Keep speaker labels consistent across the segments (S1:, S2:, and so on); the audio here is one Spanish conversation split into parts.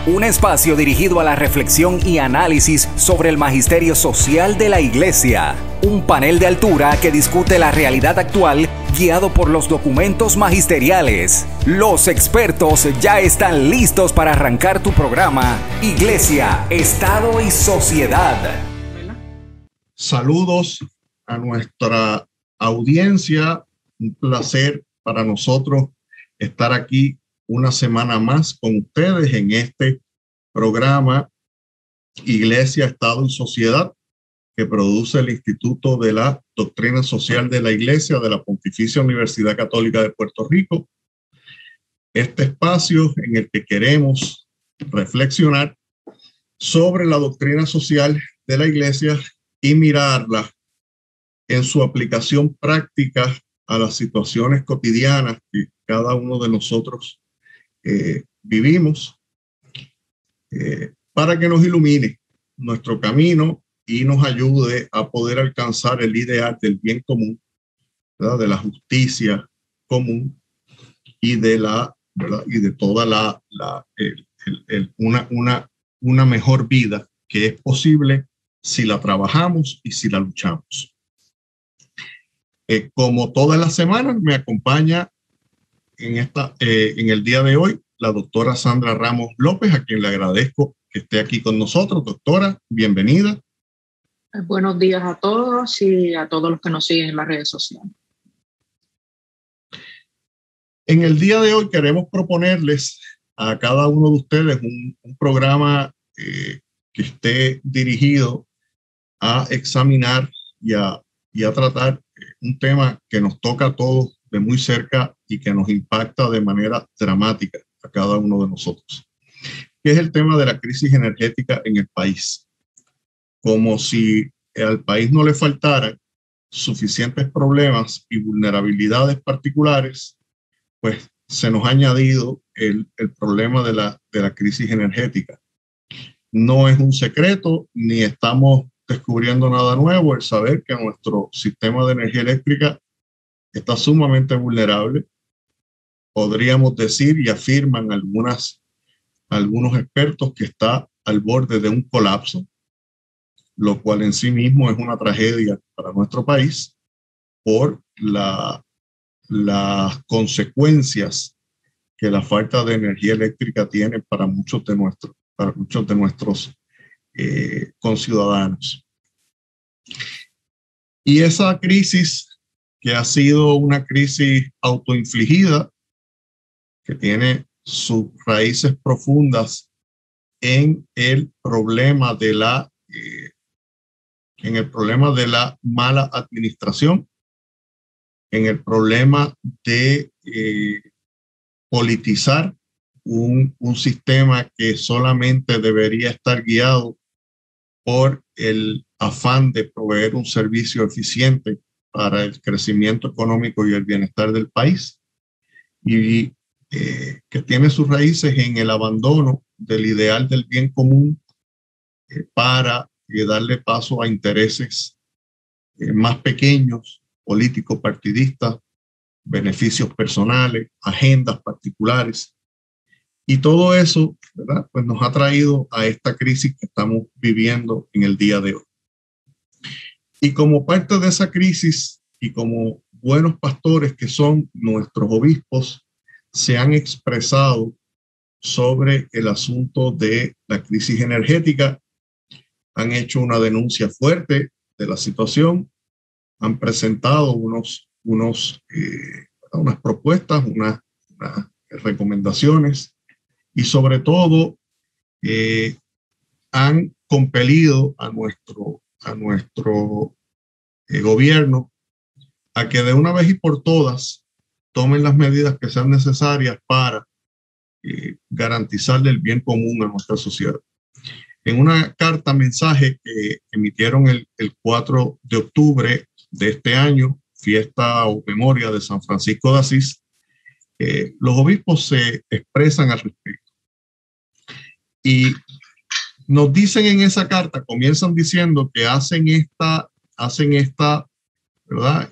S1: Un espacio dirigido a la reflexión y análisis sobre el magisterio social de la Iglesia. Un panel de altura que discute la realidad actual guiado por los documentos magisteriales. Los expertos ya están listos para arrancar tu programa Iglesia, Estado y Sociedad.
S2: Saludos a nuestra audiencia. Un placer para nosotros estar aquí una semana más con ustedes en este programa Iglesia, Estado y Sociedad que produce el Instituto de la Doctrina Social de la Iglesia de la Pontificia Universidad Católica de Puerto Rico. Este espacio en el que queremos reflexionar sobre la doctrina social de la Iglesia y mirarla en su aplicación práctica a las situaciones cotidianas que cada uno de nosotros vivimos, para que nos ilumine nuestro camino y nos ayude a poder alcanzar el ideal del bien común, ¿verdad? De la justicia común y de la, ¿verdad? Y de toda una mejor vida que es posible si la trabajamos y si la luchamos. Como todas las semanas me acompaña en el día de hoy la doctora Sandra Ramos López, a quien le agradezco que esté aquí con nosotros. Doctora, bienvenida.
S3: Buenos días a todos y a todos los que nos siguen en las redes sociales.
S2: En el día de hoy queremos proponerles a cada uno de ustedes un programa que esté dirigido a examinar y a tratar un tema que nos toca a todos de muy cerca y que nos impacta de manera dramática a cada uno de nosotros, que es el tema de la crisis energética en el país. Como si al país no le faltaran suficientes problemas y vulnerabilidades particulares, pues se nos ha añadido el problema de la crisis energética. No es un secreto, ni estamos descubriendo nada nuevo el saber que nuestro sistema de energía eléctrica está sumamente vulnerable. Podríamos decir, y afirman algunos expertos, que está al borde de un colapso, lo cual en sí mismo es una tragedia para nuestro país por las consecuencias que la falta de energía eléctrica tiene para muchos de nuestros conciudadanos. Y esa crisis, que ha sido una crisis autoinfligida, que tiene sus raíces profundas en el problema de la mala administración, en el problema de politizar un sistema que solamente debería estar guiado por el afán de proveer un servicio eficiente para el crecimiento económico y el bienestar del país, y que tiene sus raíces en el abandono del ideal del bien común para darle paso a intereses más pequeños, políticos partidistas, beneficios personales, agendas particulares. Y todo eso, ¿verdad?, pues nos ha traído a esta crisis que estamos viviendo en el día de hoy. Y como parte de esa crisis, y como buenos pastores que son nuestros obispos, se han expresado sobre el asunto de la crisis energética, han hecho una denuncia fuerte de la situación, han presentado unas propuestas, unas recomendaciones, y sobre todo han compelido a nuestro gobierno a que de una vez y por todas tomen las medidas que sean necesarias para garantizarle el bien común a nuestra sociedad. En una carta mensaje que emitieron el 4 de octubre de este año, fiesta o memoria de San Francisco de Asís, los obispos se expresan al respecto. Y nos dicen en esa carta, comienzan diciendo que hacen esta, ¿verdad?,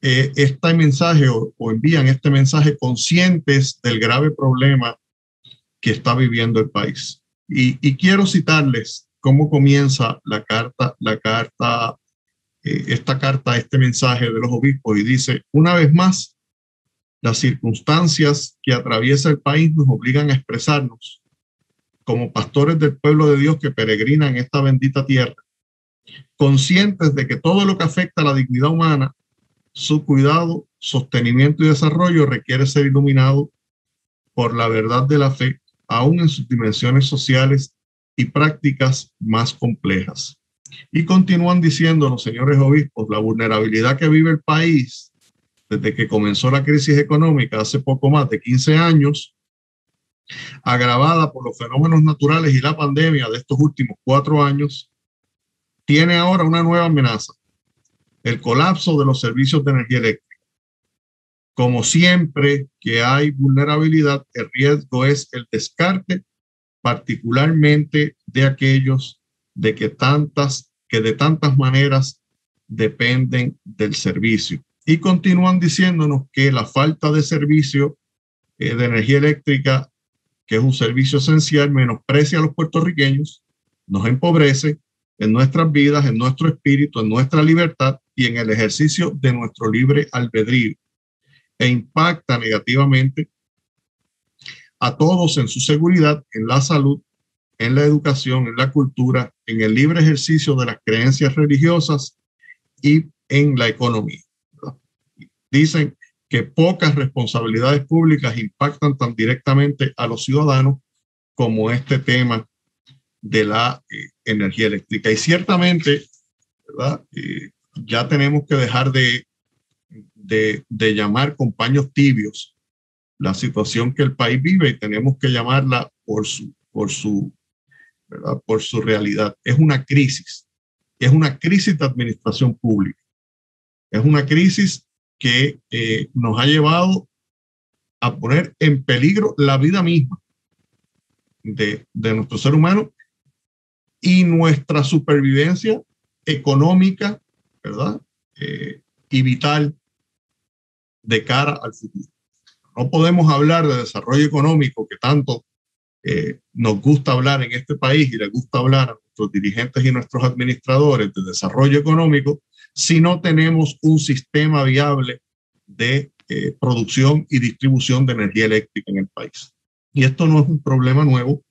S2: este mensaje o envían este mensaje conscientes del grave problema que está viviendo el país. Y quiero citarles cómo comienza este mensaje de los obispos, y dice: una vez más, las circunstancias que atraviesa el país nos obligan a expresarnos como pastores del pueblo de Dios que peregrina en esta bendita tierra, conscientes de que todo lo que afecta a la dignidad humana, su cuidado, sostenimiento y desarrollo requiere ser iluminado por la verdad de la fe, aún en sus dimensiones sociales y prácticas más complejas. Y continúan diciendo los señores obispos: la vulnerabilidad que vive el país desde que comenzó la crisis económica hace poco más de 15 años, agravada por los fenómenos naturales y la pandemia de estos últimos 4 años, tiene ahora una nueva amenaza: el colapso de los servicios de energía eléctrica. Como siempre que hay vulnerabilidad, el riesgo es el descarte, particularmente de aquellos que de tantas maneras dependen del servicio. Y continúan diciéndonos que la falta de servicio de energía eléctrica, que es un servicio esencial, menosprecia a los puertorriqueños, nos empobrece en nuestras vidas, en nuestro espíritu, en nuestra libertad y en el ejercicio de nuestro libre albedrío, e impacta negativamente a todos en su seguridad, en la salud, en la educación, en la cultura, en el libre ejercicio de las creencias religiosas y en la economía. Dicen que pocas responsabilidades públicas impactan tan directamente a los ciudadanos como este tema de la energía eléctrica. Y ciertamente, ¿verdad? Ya tenemos que dejar de llamar con paños tibios la situación que el país vive, y tenemos que llamarla por su realidad. Es una crisis de administración pública, es una crisis que nos ha llevado a poner en peligro la vida misma de nuestro ser humano y nuestra supervivencia económica, ¿verdad? Y vital de cara al futuro. No podemos hablar de desarrollo económico, que tanto nos gusta hablar en este país y les gusta hablar a nuestros dirigentes y nuestros administradores de desarrollo económico, si no tenemos un sistema viable de producción y distribución de energía eléctrica en el país. Y esto no es un problema nuevo,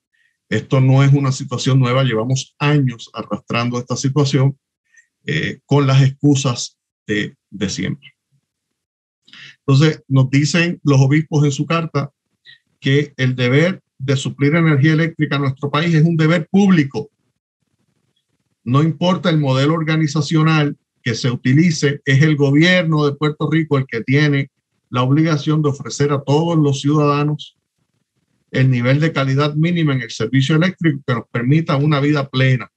S2: esto no es una situación nueva, llevamos años arrastrando esta situación con las excusas de siempre. Entonces, nos dicen los obispos en su carta que el deber de suplir energía eléctrica a nuestro país es un deber público. No importa el modelo organizacional que se utilice, es el gobierno de Puerto Rico el que tiene la obligación de ofrecer a todos los ciudadanos el nivel de calidad mínima en el servicio eléctrico que nos permita una vida plena.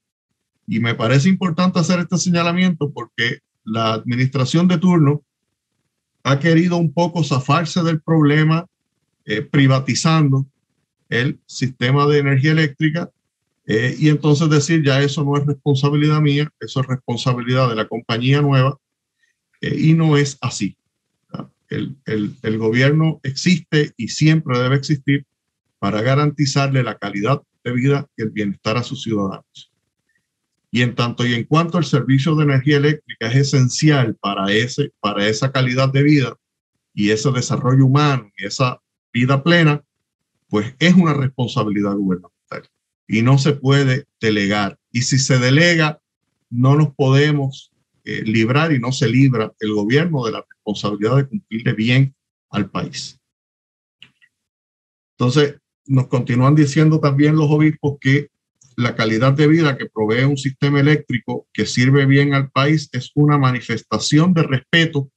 S2: Y me parece importante hacer este señalamiento porque la administración de turno ha querido un poco zafarse del problema privatizando el sistema de energía eléctrica y entonces decir: ya eso no es responsabilidad mía, eso es responsabilidad de la compañía nueva, y no es así. El gobierno existe y siempre debe existir para garantizarle la calidad de vida y el bienestar a sus ciudadanos. Y en tanto y en cuanto el servicio de energía eléctrica es esencial para esa calidad de vida y ese desarrollo humano y esa vida plena, pues es una responsabilidad gubernamental y no se puede delegar. Y si se delega, no nos podemos librar y no se libra el gobierno de la responsabilidad de cumplirle bien al país. Entonces, nos continúan diciendo también los obispos que la calidad de vida que provee un sistema eléctrico que sirve bien al país es una manifestación de respeto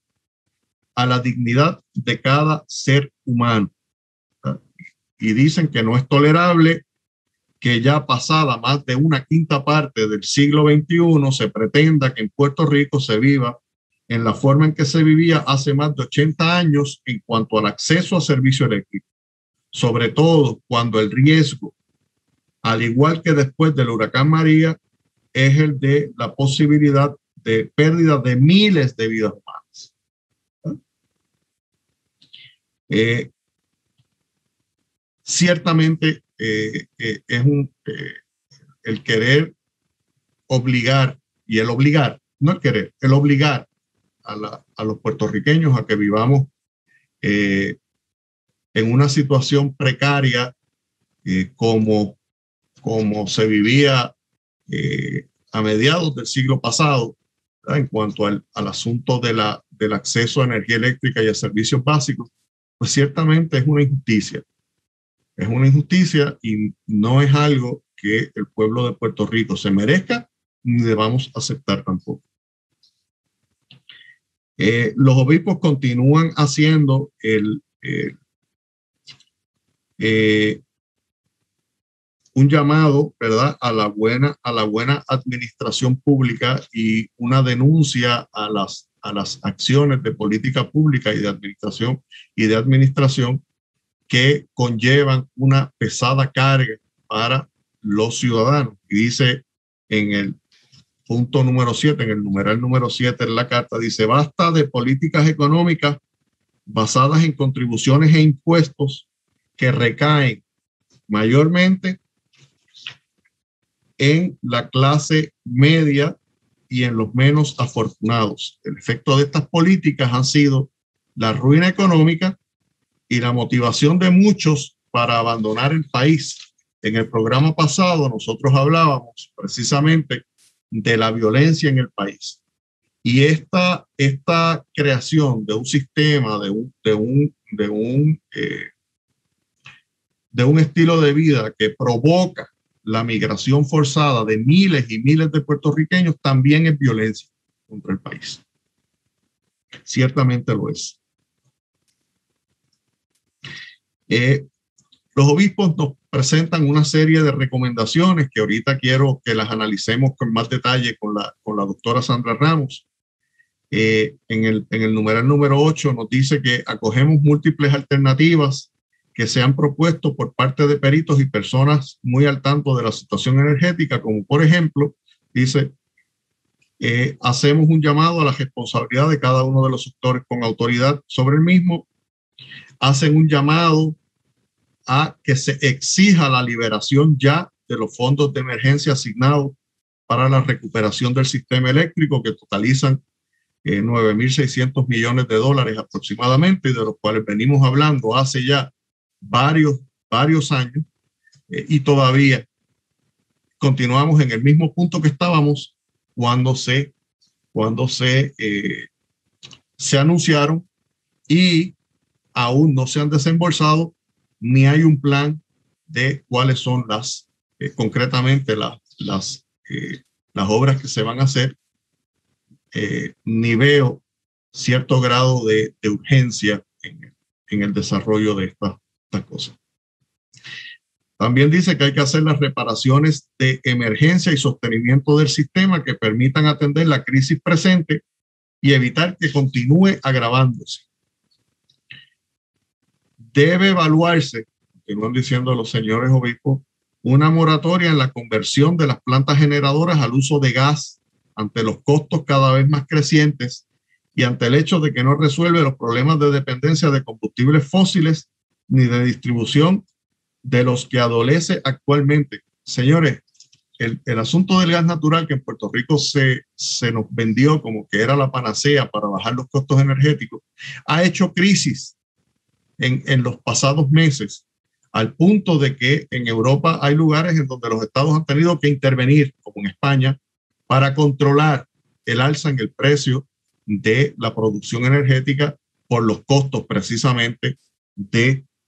S2: a la dignidad de cada ser humano. Y dicen que no es tolerable que ya pasada más de una quinta parte del siglo XXI se pretenda que en Puerto Rico se viva en la forma en que se vivía hace más de 80 años en cuanto al acceso a servicio eléctrico, sobre todo cuando el riesgo, al igual que después del huracán María, es el de la posibilidad de pérdida de miles de vidas humanas. Ciertamente el querer obligar, y el obligar, no el querer, el obligar a los puertorriqueños a que vivamos en una situación precaria como se vivía a mediados del siglo pasado, ¿verdad? En cuanto al asunto del acceso a energía eléctrica y a servicios básicos, pues ciertamente es una injusticia. Es una injusticia y no es algo que el pueblo de Puerto Rico se merezca ni debamos aceptar tampoco. Los obispos continúan haciendo un llamado, ¿verdad?, a la buena administración pública y una denuncia a las acciones de política pública y de administración que conllevan una pesada carga para los ciudadanos. Y dice en el punto número 7, en el numeral número 7 en la carta, dice: basta de políticas económicas basadas en contribuciones e impuestos que recaen mayormente en la clase media y en los menos afortunados. El efecto de estas políticas han sido la ruina económica y la motivación de muchos para abandonar el país. En el programa pasado nosotros hablábamos precisamente de la violencia en el país. Y esta creación de un sistema, de un estilo de vida que provoca la migración forzada de miles y miles de puertorriqueños también es violencia contra el país. Ciertamente lo es. Los obispos nos presentan una serie de recomendaciones que ahorita quiero que las analicemos con más detalle con la doctora Sandra Ramos. En el numeral número 8 nos dice que acogemos múltiples alternativas que se han propuesto por parte de peritos y personas muy al tanto de la situación energética, como por ejemplo, dice, hacemos un llamado a la responsabilidad de cada uno de los sectores con autoridad sobre el mismo. Hacen un llamado a que se exija la liberación ya de los fondos de emergencia asignados para la recuperación del sistema eléctrico, que totalizan 9.600 millones de dólares aproximadamente, y de los cuales venimos hablando hace ya varios años, y todavía continuamos en el mismo punto que estábamos cuando se anunciaron, y aún no se han desembolsado ni hay un plan de cuáles son concretamente las obras que se van a hacer, ni veo cierto grado de urgencia en el desarrollo de estas cosas. También dice que hay que hacer las reparaciones de emergencia y sostenimiento del sistema que permitan atender la crisis presente y evitar que continúe agravándose. Debe evaluarse, continúan diciendo los señores obispos, una moratoria en la conversión de las plantas generadoras al uso de gas ante los costos cada vez más crecientes y ante el hecho de que no resuelve los problemas de dependencia de combustibles fósiles ni de distribución de los que adolece actualmente. Señores, el asunto del gas natural, que en Puerto Rico se nos vendió como que era la panacea para bajar los costos energéticos, ha hecho crisis en los pasados meses, al punto de que en Europa hay lugares en donde los estados han tenido que intervenir, como en España, para controlar el alza en el precio de la producción energética por los costos precisamente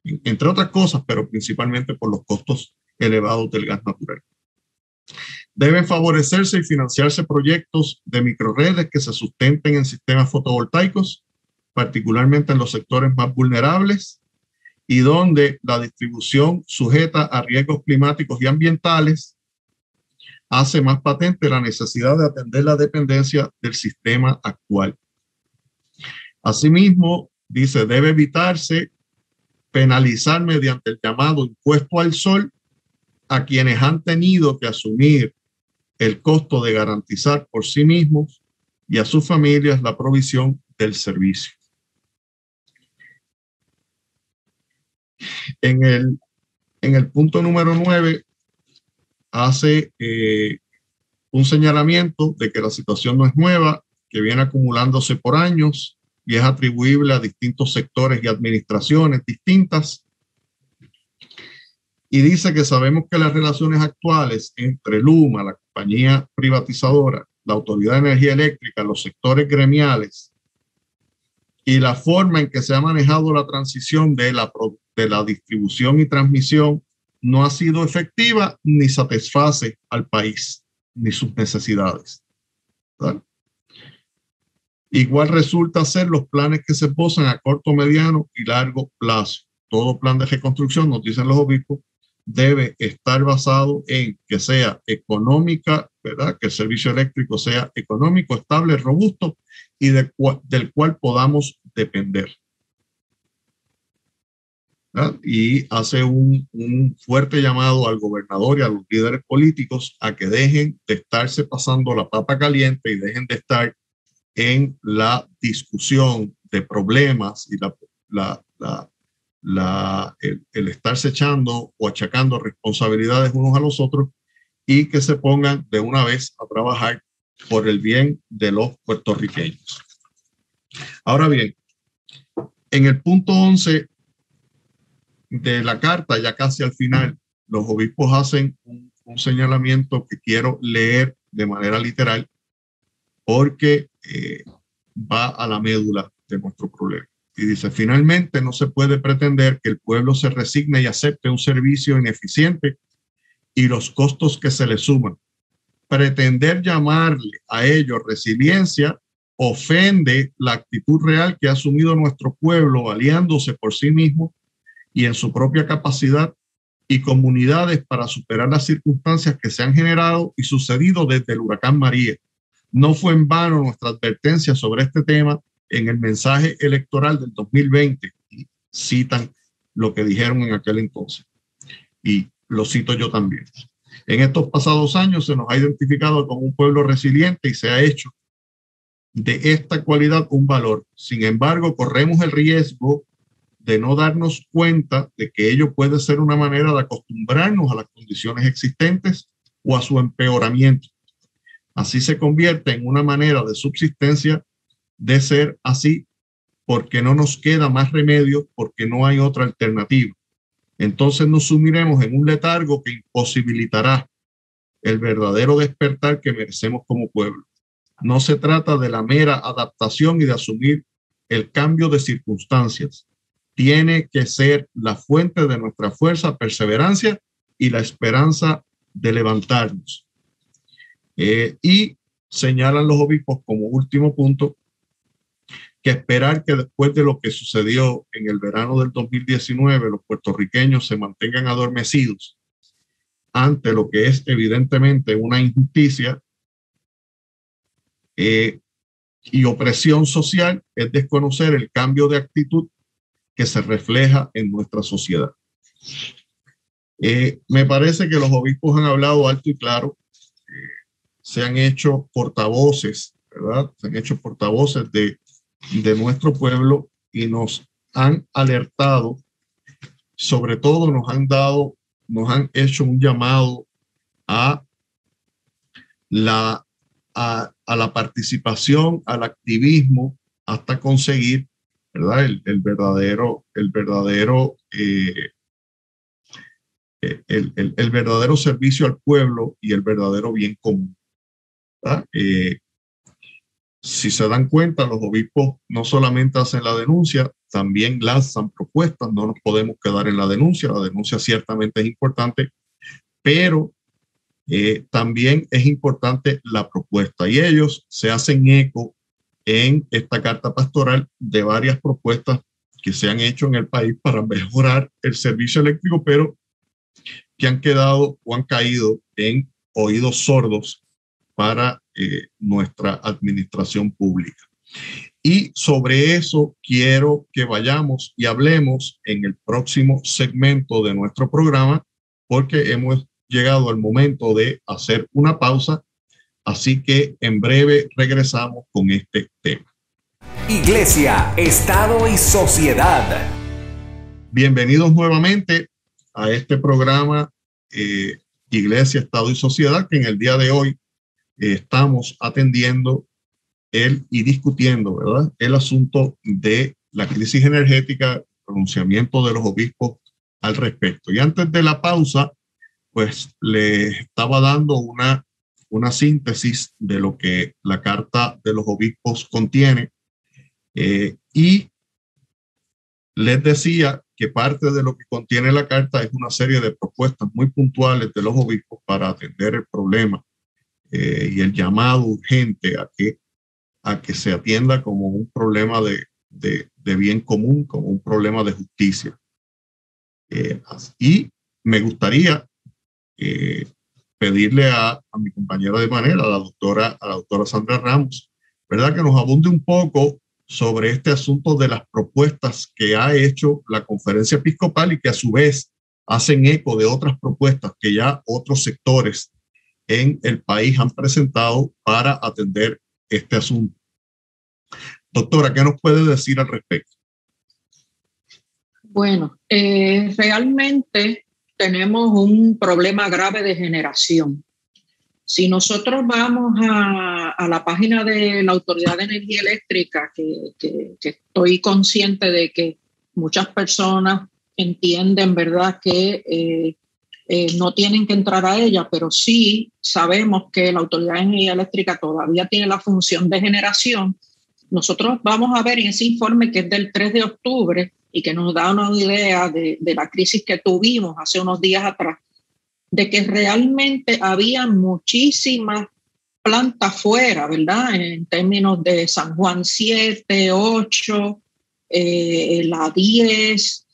S2: entre otras cosas, pero principalmente por los costos elevados del gas natural. Deben favorecerse y financiarse proyectos de microredes que se sustenten en sistemas fotovoltaicos, particularmente en los sectores más vulnerables y donde la distribución sujeta a riesgos climáticos y ambientales hace más patente la necesidad de atender la dependencia del sistema actual. Asimismo, dice, debe evitarse penalizar mediante el llamado impuesto al sol a quienes han tenido que asumir el costo de garantizar por sí mismos y a sus familias la provisión del servicio. En el En el punto número 9 hace un señalamiento de que la situación no es nueva, que viene acumulándose por años y es atribuible a distintos sectores y administraciones distintas. Y dice que sabemos que las relaciones actuales entre Luma, la compañía privatizadora, la Autoridad de Energía Eléctrica, los sectores gremiales y la forma en que se ha manejado la transición de la distribución y transmisión no ha sido efectiva ni satisface al país ni sus necesidades, ¿verdad? Igual resulta ser los planes que se posan a corto, mediano y largo plazo. Todo plan de reconstrucción, nos dicen los obispos, debe estar basado en que sea económica, ¿verdad? Que el servicio eléctrico sea económico, estable, robusto y del cual podamos depender, ¿verdad? Y hace un fuerte llamado al gobernador y a los líderes políticos a que dejen de estarse pasando la papa caliente y dejen de estar en la discusión de problemas y el estarse echando o achacando responsabilidades unos a los otros, y que se pongan de una vez a trabajar por el bien de los puertorriqueños. Ahora bien, en el punto 11 de la carta, ya casi al final, los obispos hacen un señalamiento que quiero leer de manera literal porque va a la médula de nuestro problema. Y dice: finalmente no se puede pretender que el pueblo se resigne y acepte un servicio ineficiente y los costos que se le suman. Pretender llamarle a ello resiliencia ofende la actitud real que ha asumido nuestro pueblo, aliándose por sí mismo y en su propia capacidad y comunidades para superar las circunstancias que se han generado y sucedido desde el huracán María. No fue en vano nuestra advertencia sobre este tema en el mensaje electoral del 2020. Y citan lo que dijeron en aquel entonces. Y lo cito yo también. En estos pasados años se nos ha identificado como un pueblo resiliente y se ha hecho de esta cualidad un valor. Sin embargo, corremos el riesgo de no darnos cuenta de que ello puede ser una manera de acostumbrarnos a las condiciones existentes o a su empeoramiento. Así se convierte en una manera de subsistencia de ser así porque no nos queda más remedio, porque no hay otra alternativa. Entonces nos sumiremos en un letargo que imposibilitará el verdadero despertar que merecemos como pueblo. No se trata de la mera adaptación y de asumir el cambio de circunstancias. Tiene que ser la fuente de nuestra fuerza, perseverancia y la esperanza de levantarnos. Y señalan los obispos como último punto que esperar que después de lo que sucedió en el verano del 2019 los puertorriqueños se mantengan adormecidos ante lo que es evidentemente una injusticia y opresión social, es desconocer el cambio de actitud que se refleja en nuestra sociedad. Me parece que los obispos han hablado alto y claro, se han hecho portavoces, ¿verdad? Se han hecho portavoces de nuestro pueblo y nos han alertado, sobre todo nos han hecho un llamado a la participación, al activismo, hasta conseguir, ¿verdad? El verdadero servicio al pueblo y el verdadero bien común. Si se dan cuenta, los obispos no solamente hacen la denuncia, también lanzan propuestas. No nos podemos quedar en la denuncia ciertamente es importante, pero también es importante la propuesta, y ellos se hacen eco en esta carta pastoral de varias propuestas que se han hecho en el país para mejorar el servicio eléctrico, pero que han quedado o han caído en oídos sordos para nuestra administración pública. Y sobre eso quiero que vayamos y hablemos en el próximo segmento de nuestro programa, porque hemos llegado al momento de hacer una pausa, así que en breve regresamos con este tema.
S1: Iglesia, Estado y Sociedad.
S2: Bienvenidos nuevamente a este programa Iglesia, Estado y Sociedad, que en el día de hoy estamos atendiendo y discutiendo, ¿verdad?, el asunto de la crisis energética, el pronunciamiento de los obispos al respecto. Y antes de la pausa, pues le estaba dando una síntesis de lo que la Carta de los Obispos contiene, y les decía que parte de lo que contiene la carta es una serie de propuestas muy puntuales de los obispos para atender el problema y el llamado urgente a que se atienda como un problema de bien común, como un problema de justicia. Y me gustaría pedirle a mi compañera de panel, a la doctora Sandra Ramos, ¿verdad?, que nos abunde un poco sobre este asunto de las propuestas que ha hecho la Conferencia Episcopal y que a su vez hacen eco de otras propuestas que ya otros sectores en el país han presentado para atender este asunto. Doctora, ¿qué nos puede decir al respecto?
S3: Bueno, realmente tenemos un problema grave de generación. Si nosotros vamos a la página de la Autoridad de Energía Eléctrica, que estoy consciente de que muchas personas entienden, ¿verdad?, que no tienen que entrar a ella, pero sí sabemos que la Autoridad de Energía Eléctrica todavía tiene la función de generación. Nosotros vamos a ver en ese informe, que es del 3 de octubre y que nos da una idea de la crisis que tuvimos hace unos días atrás, de que realmente había muchísimas plantas fuera, ¿verdad?, en términos de San Juan 7, 8, la 10,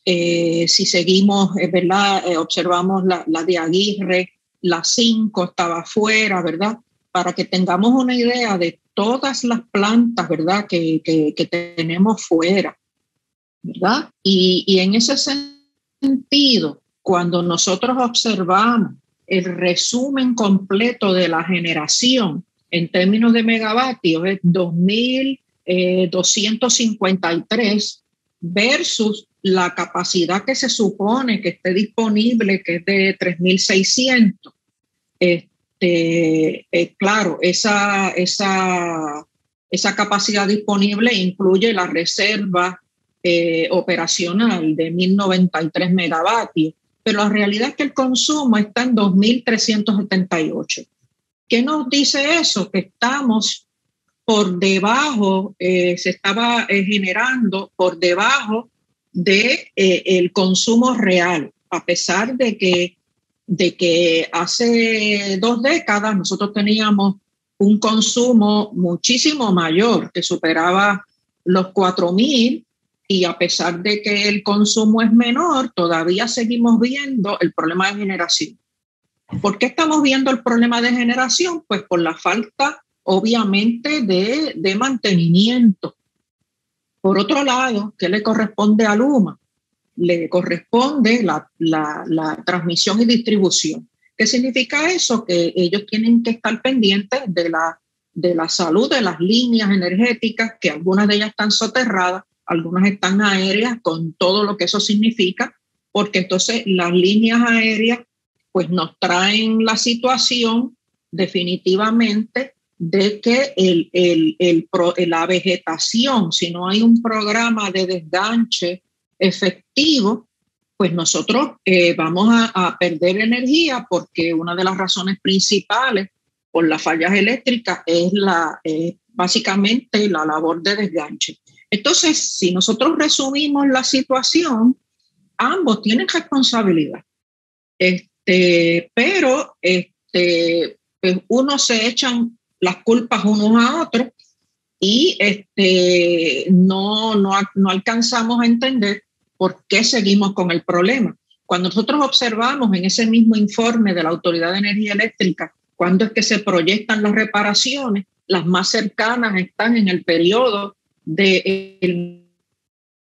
S3: si seguimos, ¿verdad?, observamos la de Aguirre, la 5 estaba fuera, ¿verdad?, para que tengamos una idea de todas las plantas, ¿verdad?, que tenemos fuera, ¿verdad? Y en ese sentido, cuando nosotros observamos el resumen completo de la generación en términos de megavatios, es 2.253 versus la capacidad que se supone que esté disponible, que es de 3.600. Claro, esa capacidad disponible incluye la reserva operacional de 1.093 megavatios, pero la realidad es que el consumo está en 2.378. ¿Qué nos dice eso? Que estamos por debajo, se estaba generando por debajo de el consumo real, a pesar de que hace 2 décadas nosotros teníamos un consumo muchísimo mayor, que superaba los 4.000, y a pesar de que el consumo es menor, todavía seguimos viendo el problema de generación. ¿Por qué estamos viendo el problema de generación? Pues por la falta, obviamente, de mantenimiento. Por otro lado, ¿qué le corresponde a Luma? Le corresponde la transmisión y distribución. ¿Qué significa eso? Que ellos tienen que estar pendientes de la salud de las líneas energéticas, que algunas de ellas están soterradas, algunas están aéreas, con todo lo que eso significa, porque entonces las líneas aéreas pues nos traen la situación definitivamente de que la vegetación, si no hay un programa de desganche efectivo, pues nosotros vamos a perder energía, porque una de las razones principales por las fallas eléctricas es básicamente la labor de desganche. Entonces, si nosotros resumimos la situación, ambos tienen responsabilidad, pero pues unos se echan las culpas unos a otros y no alcanzamos a entender por qué seguimos con el problema. Cuando nosotros observamos en ese mismo informe de la Autoridad de Energía Eléctrica cuándo es que se proyectan las reparaciones, las más cercanas están en el periodo del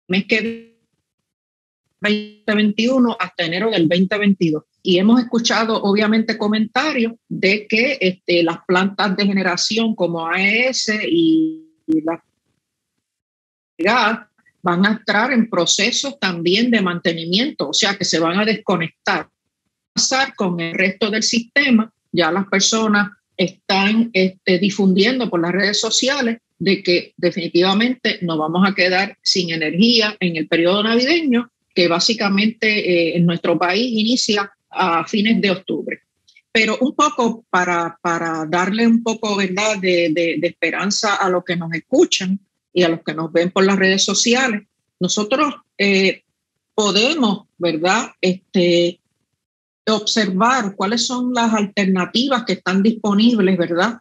S3: mes que 2021 hasta enero del 2022. Y hemos escuchado obviamente comentarios de que las plantas de generación como AES y la gas van a entrar en procesos también de mantenimiento, o sea que se van a desconectar. Pasar con el resto del sistema, ya las personas están difundiendo por las redes sociales de que definitivamente nos vamos a quedar sin energía en el periodo navideño, que básicamente en nuestro país inicia a fines de octubre. Pero un poco para darle un poco, ¿verdad?, de esperanza a los que nos escuchan y a los que nos ven por las redes sociales, nosotros podemos, ¿verdad?, observar cuáles son las alternativas que están disponibles, ¿verdad?,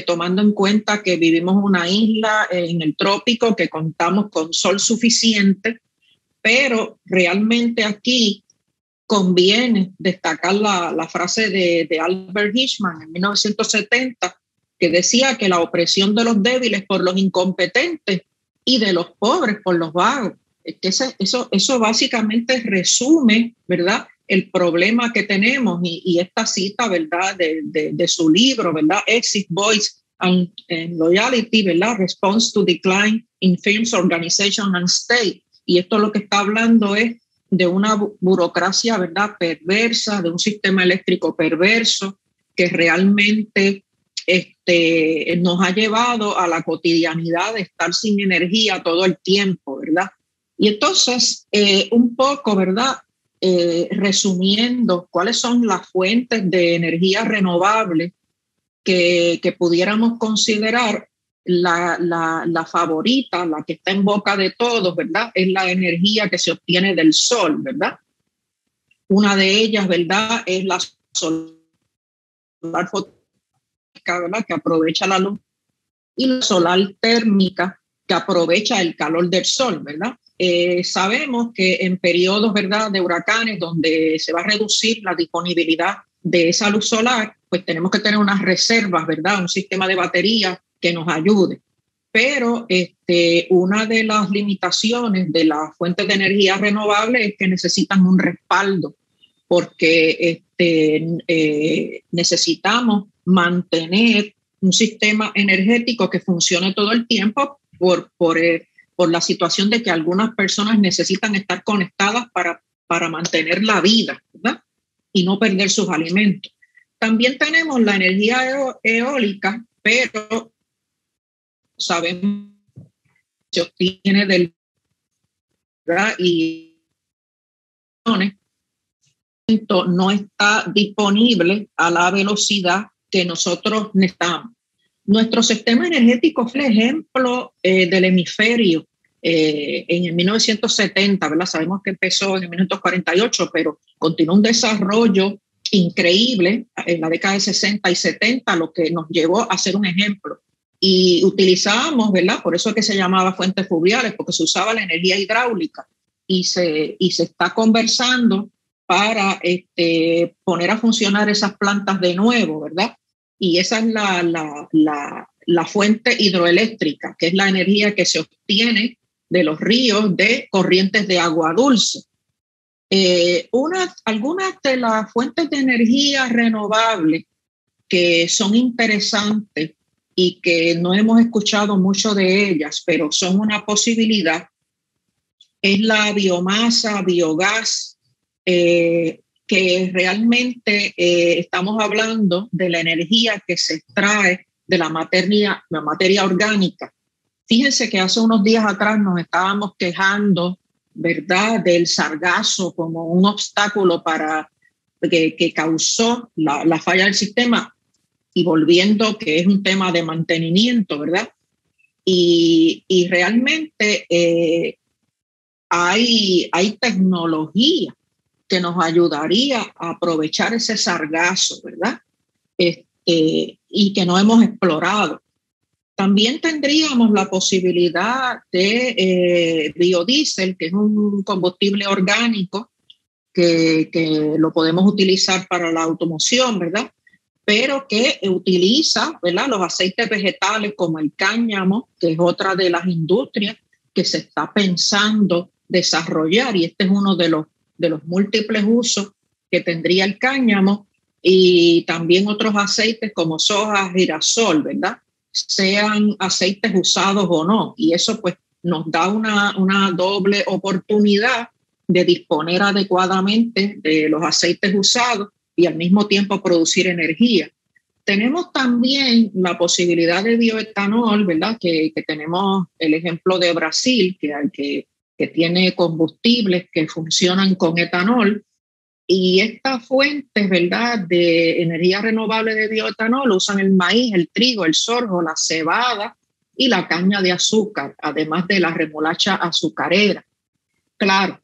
S3: tomando en cuenta que vivimos en una isla en el trópico, que contamos con sol suficiente, pero realmente aquí conviene destacar la frase de Albert Hirschman en 1970, que decía que la opresión de los débiles por los incompetentes y de los pobres por los vagos. Eso básicamente resume, ¿verdad?, el problema que tenemos, y esta cita, ¿verdad?, de su libro, ¿verdad?, Exit, Voice and Loyalty, ¿verdad?, Response to Decline in Firms, Organization and State. Y esto lo que está hablando es de una burocracia, ¿verdad?, perversa, de un sistema eléctrico perverso que realmente nos ha llevado a la cotidianidad de estar sin energía todo el tiempo, ¿verdad? Y entonces, un poco, ¿verdad?, resumiendo cuáles son las fuentes de energía renovable que pudiéramos considerar, la favorita, la que está en boca de todos, ¿verdad?, es la energía que se obtiene del sol, ¿verdad? Una de ellas, ¿verdad?, es la solar fotovoltaica, ¿verdad?, que aprovecha la luz, y la solar térmica, que aprovecha el calor del sol, ¿verdad? Sabemos que en periodos, ¿verdad?, de huracanes, donde se va a reducir la disponibilidad de esa luz solar, pues tenemos que tener unas reservas, ¿verdad?, un sistema de baterías que nos ayude. Pero una de las limitaciones de las fuentes de energía renovable es que necesitan un respaldo, porque necesitamos mantener un sistema energético que funcione todo el tiempo por la situación de que algunas personas necesitan estar conectadas para mantener la vida, ¿verdad?, y no perder sus alimentos. También tenemos la energía eólica, pero sabemos que se obtiene del, ¿verdad?, y no está disponible a la velocidad que nosotros necesitamos. Nuestro sistema energético fue el ejemplo del hemisferio en el 1970, ¿verdad? Sabemos que empezó en el 1948, pero continuó un desarrollo increíble en la década de 60 y 70, lo que nos llevó a ser un ejemplo. Y utilizábamos, ¿verdad?, por eso es que se llamaba fuentes fluviales, porque se usaba la energía hidráulica, y se está conversando para poner a funcionar esas plantas de nuevo, ¿verdad? Y esa es la fuente hidroeléctrica, que es la energía que se obtiene de los ríos de corrientes de agua dulce. Algunas de las fuentes de energía renovable que son interesantes y que no hemos escuchado mucho de ellas, pero son una posibilidad, es la biomasa, biogás, que realmente estamos hablando de la energía que se extrae de la materia orgánica. Fíjense que hace unos días atrás nos estábamos quejando, ¿verdad?, del sargazo como un obstáculo que causó la falla del sistema, y volviendo que es un tema de mantenimiento, ¿verdad? Y realmente hay tecnología que nos ayudaría a aprovechar ese sargazo, ¿verdad? Y que no hemos explorado. También tendríamos la posibilidad de biodiesel, que es un combustible orgánico que lo podemos utilizar para la automoción, ¿verdad? Pero que utiliza, ¿verdad?, los aceites vegetales como el cáñamo, que es otra de las industrias que se está pensando desarrollar, y este es uno de los múltiples usos que tendría el cáñamo, y también otros aceites como soja, girasol, ¿verdad?, sean aceites usados o no. Y eso pues nos da una doble oportunidad de disponer adecuadamente de los aceites usados y al mismo tiempo producir energía. Tenemos también la posibilidad de bioetanol, ¿verdad? Que tenemos el ejemplo de Brasil, que tiene combustibles que funcionan con etanol. Y estas fuentes, ¿verdad?, de energía renovable de bioetanol usan el maíz, el trigo, el sorgo, la cebada y la caña de azúcar, además de la remolacha azucarera. Claro,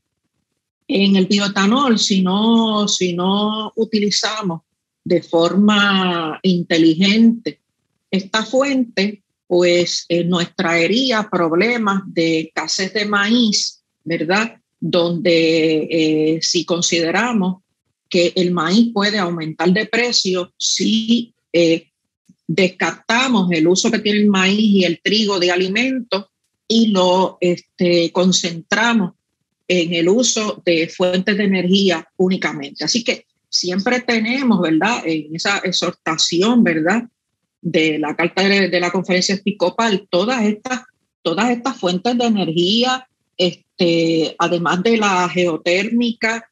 S3: en el bioetanol, si no utilizamos de forma inteligente esta fuente, pues nos traería problemas de escasez de maíz, ¿verdad? Donde si consideramos que el maíz puede aumentar de precio si descartamos el uso que tiene el maíz y el trigo de alimentos y lo concentramos en el uso de fuentes de energía únicamente. Así que siempre tenemos, ¿verdad?, en esa exhortación, ¿verdad?, de la Carta de la Conferencia Episcopal, todas estas fuentes de energía, además de la geotérmica,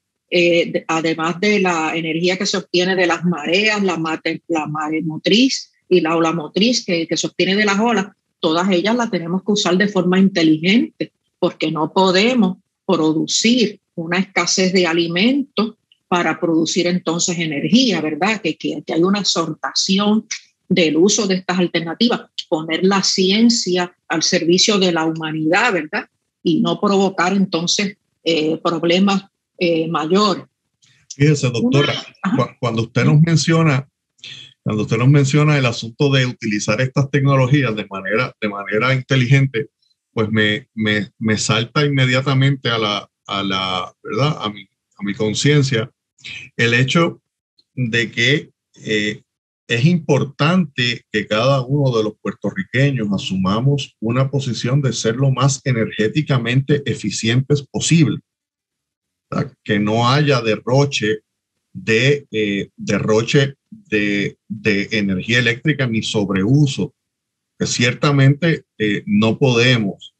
S3: además de la energía que se obtiene de las mareas, la maremotriz y la ola motriz que se obtiene de las olas, todas ellas las tenemos que usar de forma inteligente, porque no podemos producir una escasez de alimentos para producir entonces energía, ¿verdad? Que hay una exhortación del uso de estas alternativas, poner la ciencia al servicio de la humanidad, ¿verdad? Y no provocar entonces problemas mayores.
S2: Fíjese, doctora, cuando usted nos menciona el asunto de utilizar estas tecnologías de manera inteligente, pues me salta inmediatamente a la ¿verdad? A mi conciencia el hecho de que es importante que cada uno de los puertorriqueños asumamos una posición de ser lo más energéticamente eficientes posible, ¿verdad? Que no haya derroche de energía eléctrica ni sobreuso. Que ciertamente no podemos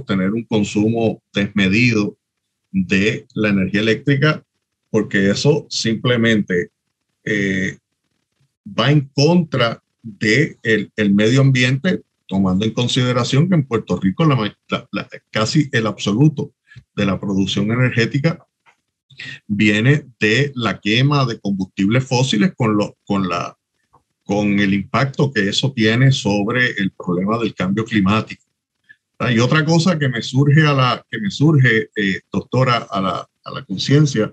S2: tener un consumo desmedido de la energía eléctrica, porque eso simplemente va en contra del medio ambiente, tomando en consideración que en Puerto Rico casi el absoluto de la producción energética viene de la quema de combustibles fósiles con el impacto que eso tiene sobre el problema del cambio climático. Y otra cosa que me surge, doctora, a la conciencia,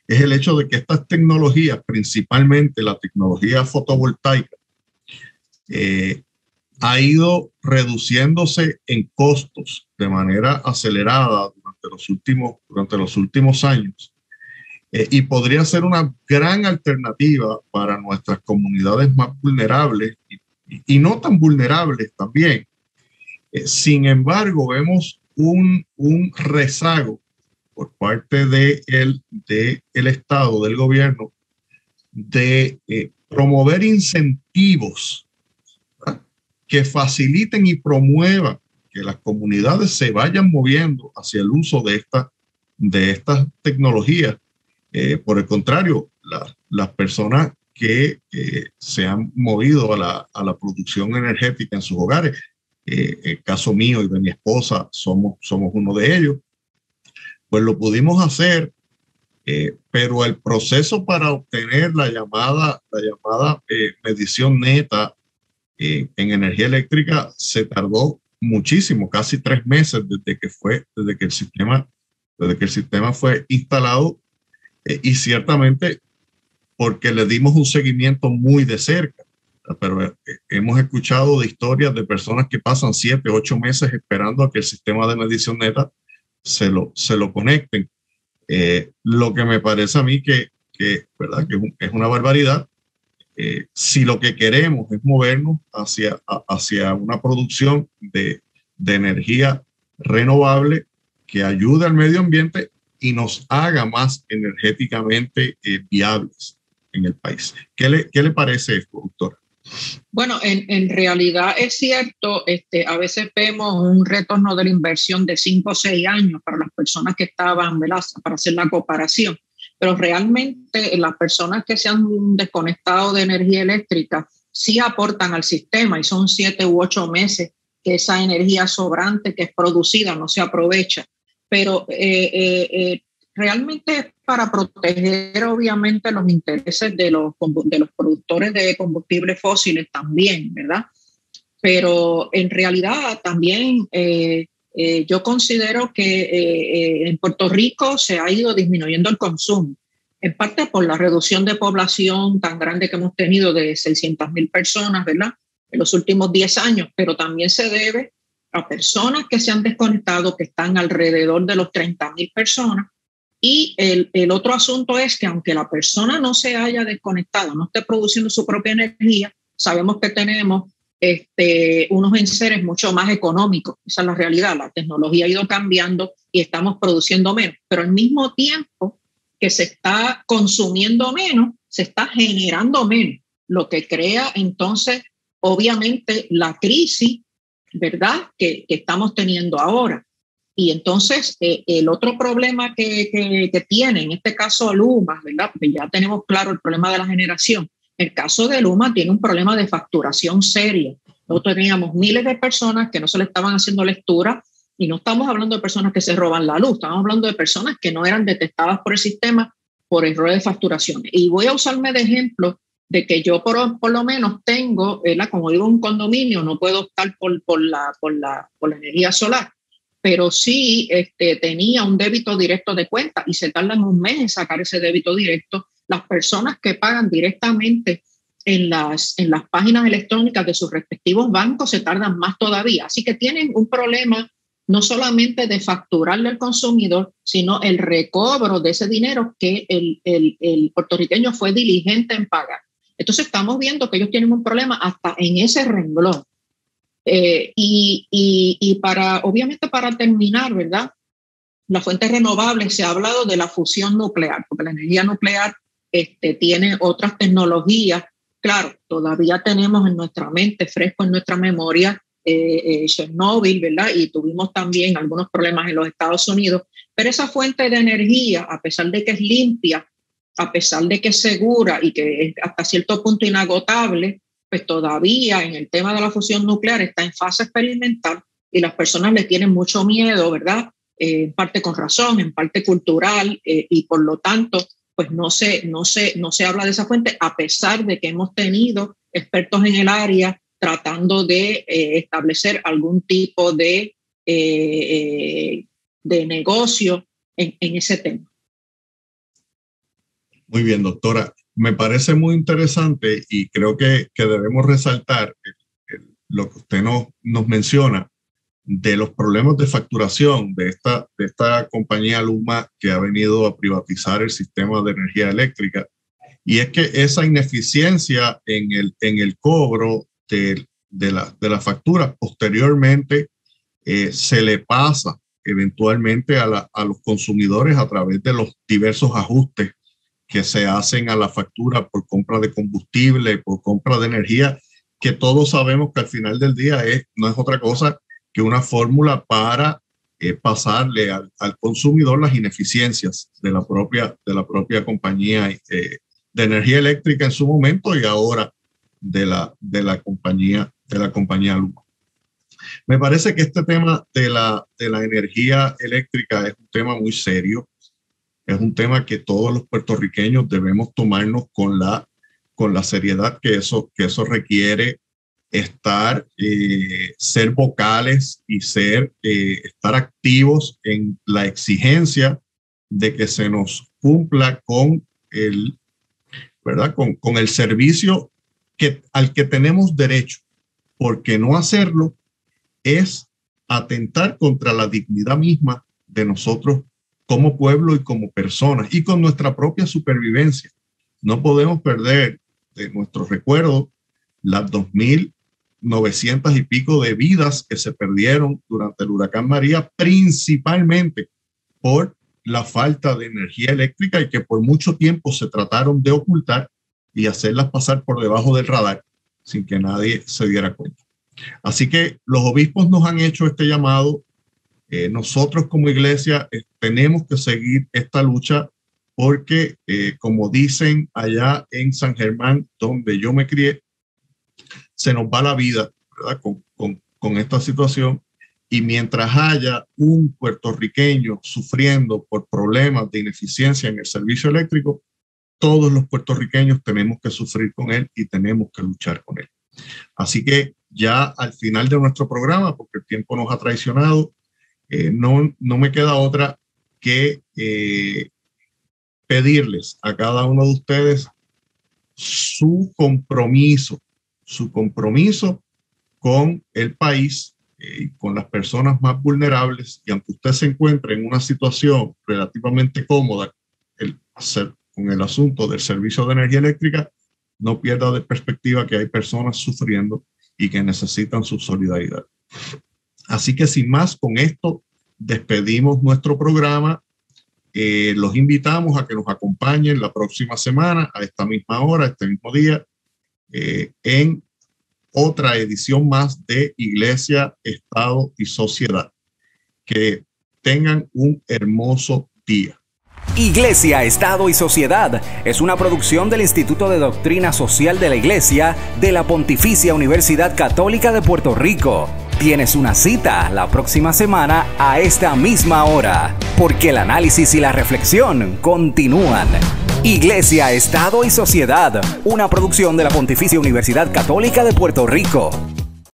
S2: es el hecho de que estas tecnologías, principalmente la tecnología fotovoltaica, ha ido reduciéndose en costos de manera acelerada durante los últimos años, y podría ser una gran alternativa para nuestras comunidades más vulnerables y no tan vulnerables también. Sin embargo, vemos un rezago por parte del Estado, del gobierno, de promover incentivos, ¿verdad?, que faciliten y promuevan que las comunidades se vayan moviendo hacia el uso de estas tecnologías. Por el contrario, las personas que se han movido a la producción energética en sus hogares, el caso mío y de mi esposa, somos uno de ellos, pues lo pudimos hacer, pero el proceso para obtener la llamada medición neta en energía eléctrica se tardó muchísimo, casi 3 meses desde que el sistema fue instalado, y ciertamente porque le dimos un seguimiento muy de cerca. Pero hemos escuchado de historias de personas que pasan 7, 8 meses esperando a que el sistema de medición neta se lo conecten. Lo que me parece a mí ¿verdad?, que es una barbaridad. Si lo que queremos es movernos hacia una producción de energía renovable que ayude al medio ambiente y nos haga más energéticamente viables en el país. ¿Qué le parece esto, doctora?
S3: Bueno, en realidad es cierto, a veces vemos un retorno de la inversión de 5 o 6 años para las personas que estaban, ¿verdad?, para hacer la comparación, pero realmente las personas que se han desconectado de energía eléctrica sí aportan al sistema y son 7 u 8 meses que esa energía sobrante que es producida no se aprovecha, pero realmente para proteger obviamente los intereses de los productores de combustibles fósiles también, ¿verdad? Pero en realidad también yo considero que en Puerto Rico se ha ido disminuyendo el consumo, en parte por la reducción de población tan grande que hemos tenido de 600,000 personas, ¿verdad?, en los últimos 10 años, pero también se debe a personas que se han desconectado, que están alrededor de los 30,000 personas. Y el otro asunto es que aunque la persona no se haya desconectado, no esté produciendo su propia energía, sabemos que tenemos unos enseres mucho más económicos. Esa es la realidad. La tecnología ha ido cambiando y estamos produciendo menos. Pero al mismo tiempo que se está consumiendo menos, se está generando menos, lo que crea entonces, obviamente, la crisis, ¿verdad?, que estamos teniendo ahora. Y entonces el otro problema que tiene, en este caso Luma, ¿verdad?, porque ya tenemos claro el problema de la generación. El caso de Luma tiene un problema de facturación serio. Nosotros teníamos miles de personas que no se le estaban haciendo lectura, y no estamos hablando de personas que se roban la luz, estamos hablando de personas que no eran detectadas por el sistema por errores de facturación. Y voy a usarme de ejemplo de que yo por lo menos tengo, ¿verdad?, como digo, un condominio, no puedo optar por la energía solar, pero sí tenía un débito directo de cuenta y se tardan un mes en sacar ese débito directo. Las personas que pagan directamente en las páginas electrónicas de sus respectivos bancos se tardan más todavía. Así que tienen un problema no solamente de facturarle al consumidor, sino el recobro de ese dinero que el puertorriqueño fue diligente en pagar. Entonces estamos viendo que ellos tienen un problema hasta en ese renglón. Y obviamente para terminar, ¿verdad?, las fuentes renovables, se ha hablado de la fusión nuclear, porque la energía nuclear tiene otras tecnologías. Claro, todavía tenemos en nuestra mente, fresco en nuestra memoria, Chernobyl, ¿verdad?, y tuvimos también algunos problemas en los Estados Unidos, pero esa fuente de energía, a pesar de que es limpia, a pesar de que es segura y que es hasta cierto punto inagotable, pues todavía en el tema de la fusión nuclear está en fase experimental y las personas le tienen mucho miedo, ¿verdad?, en parte con razón, en parte cultural, y por lo tanto, pues no se habla de esa fuente, a pesar de que hemos tenido expertos en el área tratando de establecer algún tipo de negocio en ese tema.
S2: Muy bien, doctora. Me parece muy interesante y creo que debemos resaltar lo que usted nos menciona de los problemas de facturación de esta compañía Luma, que ha venido a privatizar el sistema de energía eléctrica. Y es que esa ineficiencia en el cobro de la factura posteriormente se le pasa eventualmente a los consumidores a través de los diversos ajustes que se hacen a la factura por compra de combustible, por compra de energía, que todos sabemos que al final del día no es otra cosa que una fórmula para pasarle al consumidor las ineficiencias de la propia compañía de energía eléctrica en su momento y ahora de la compañía Luma. Me parece que este tema de la energía eléctrica es un tema muy serio. Es un tema que todos los puertorriqueños debemos tomarnos con la seriedad que eso requiere, ser vocales y estar activos en la exigencia de que se nos cumpla con el servicio al que tenemos derecho, porque no hacerlo es atentar contra la dignidad misma de nosotros como pueblo y como personas y con nuestra propia supervivencia. No podemos perder de nuestro recuerdo las 2,900 y pico de vidas que se perdieron durante el huracán María, principalmente por la falta de energía eléctrica y que por mucho tiempo se trataron de ocultar y hacerlas pasar por debajo del radar. sin que nadie se diera cuenta. Así que los obispos nos han hecho este llamado. Nosotros como iglesia tenemos que seguir esta lucha porque, como dicen allá en San Germán, donde yo me crié, se nos va la vida, ¿verdad? Con esta situación. Y mientras haya un puertorriqueño sufriendo por problemas de ineficiencia en el servicio eléctrico, todos los puertorriqueños tenemos que sufrir con él y tenemos que luchar con él. Así que ya al final de nuestro programa, porque el tiempo nos ha traicionado, no me queda otra que pedirles a cada uno de ustedes su compromiso con el país y con las personas más vulnerables. Y aunque usted se encuentre en una situación relativamente cómoda con el asunto del servicio de energía eléctrica, no pierda de perspectiva que hay personas sufriendo y que necesitan su solidaridad. Así que sin más, con esto despedimos nuestro programa. Los invitamos a que nos acompañen la próxima semana a esta misma hora, este mismo día, en otra edición más de Iglesia, Estado y Sociedad. Que tengan un hermoso día.
S1: Iglesia, Estado y Sociedad es una producción del Instituto de Doctrina Social de la Iglesia de la Pontificia Universidad Católica de Puerto Rico. Tienes una cita la próxima semana a esta misma hora, porque el análisis y la reflexión continúan. Iglesia, Estado y Sociedad, una producción de la Pontificia Universidad Católica de Puerto Rico.